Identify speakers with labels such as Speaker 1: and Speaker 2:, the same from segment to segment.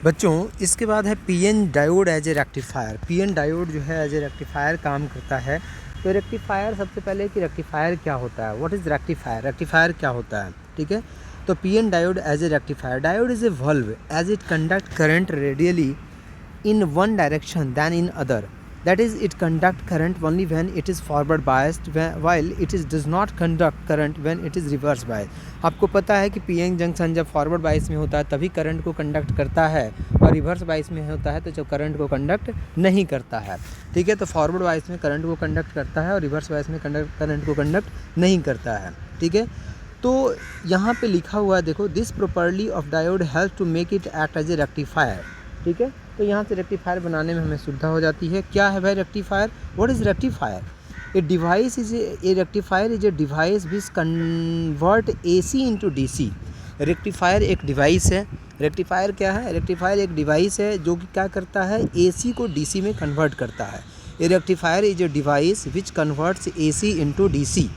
Speaker 1: बच्चों इसके बाद है PN diode as a rectifier. PN diode जो है एज ए रेक्टिफायर काम करता है। तो रेक्टिफायर सबसे पहले कि रेक्टिफायर क्या होता है, व्हाट इज़ रेक्टिफायर, रेक्टिफायर क्या होता है, ठीक है। तो PN diode as a rectifier, diode is a valve as it conduct current readily in one direction than in other, that is it conduct current only when it is forward biased while it is does not conduct current when it is reverse biased। आपको पता है कि PN junction जब forward bias में होता है तभी current को कंडक्ट करता है, और रिवर्स बायस में होता है तो जो करंट को कंडक्ट नहीं करता है, ठीक है। तो फॉरवर्ड बायस में करंट को कंडक्ट करता है और रिवर्स बायस में करंट को कंडक्ट नहीं करता है, ठीक है। तो यहाँ पे लिखा हुआ है देखो, this property of diode help to make it act as a rectifier, ठीक है। तो यहाँ से रेक्टिफायर बनाने में हमें सुविधा हो जाती है। क्या है भाई rectifier, what is rectifier, a device is a rectifier is a device which convert AC into DC. Rectifier एक डिवाइस है। रेक्टिफायर क्या है, रेक्टिफायर एक डिवाइस है जो कि क्या करता है, एसी को डीसी में कन्वर्ट करता है। A rectifier is a device which converts AC into DC.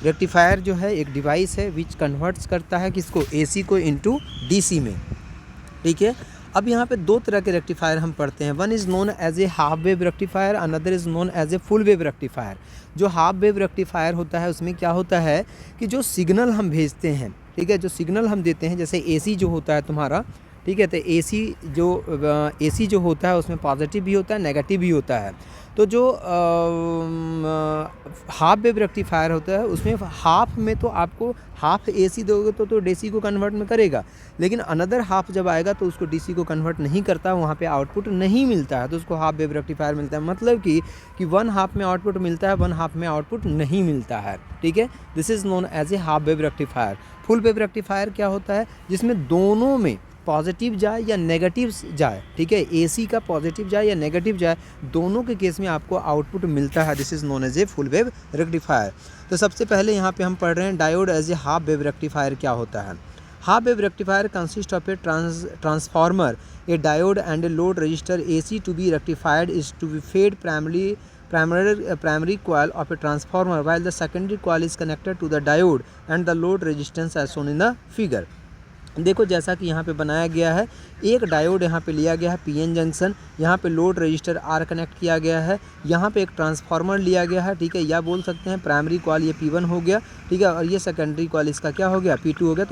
Speaker 1: Rectifier जो है एक डिवाइस है विच कन्वर्ट्स करता है किसको, एसी को इनटू डीसी में, ठीक है। अब यहाँ पे दो तरह के रेक्टिफायर हम पढ़ते हैं। One is known as a half wave rectifier, another is known as a full wave rectifier. जो हाफ वेव रेक्टिफायर होता है उसमें क्या होता है कि जो सिग्नल हम भेजते हैं, ठीक है, जो सिग्नल हम देते हैं, जैसे एसी जो होता है तुम्हारा, ठीक है, तो एसी जो होता है उसमें पॉजिटिव भी होता है, नेगेटिव भी होता है। तो जो हाफ वेव रेक्टिफायर होता है उसमें हाफ में तो आपको हाफ एसी दोगे तो डीसी को कन्वर्ट में करेगा, लेकिन अनदर हाफ जब आएगा तो उसको डीसी को कन्वर्ट नहीं करता, वहाँ पे आउटपुट नहीं मिलता है, तो उसको हाफ वेव रेक्टिफायर मिलता है। मतलब कि वन हाफ में आउटपुट मिलता है, वन हाफ में आउटपुट नहीं मिलता है, ठीक है। This is known as a half wave rectifier. Full wave rectifier क्या होता है, जिसमें दोनों में पॉजिटिव जाए या नेगेटिव जाए, ठीक है, एसी का पॉजिटिव जाए या नेगेटिव जाए, दोनों के केस में आपको आउटपुट मिलता है। This is known as a full wave rectifier. तो सबसे पहले यहाँ पे हम पढ़ रहे हैं diode as a half wave rectifier क्या होता है। Half wave rectifier consist of a transformer, a diode and a load resistor. AC to be rectified is to be fed primary coil of a transformer while the secondary coil is connected to the diode and the load resistance as shown in the figure। देखो जैसा कि यहाँ पे बनाया गया है, एक diode यहाँ पे लिया गया है पीएन जंक्शन, यहाँ पे लोड रजिस्टर आर कनेक्ट किया गया है, यहाँ पे एक ट्रांसफार्मर लिया गया है, ठीक है, या बोल सकते हैं प्राइमरी कॉइल ये P1 हो गया, ठीक है, और ये सेकेंडरी कॉइल इसका क्या हो गया, P2 हो गया। तो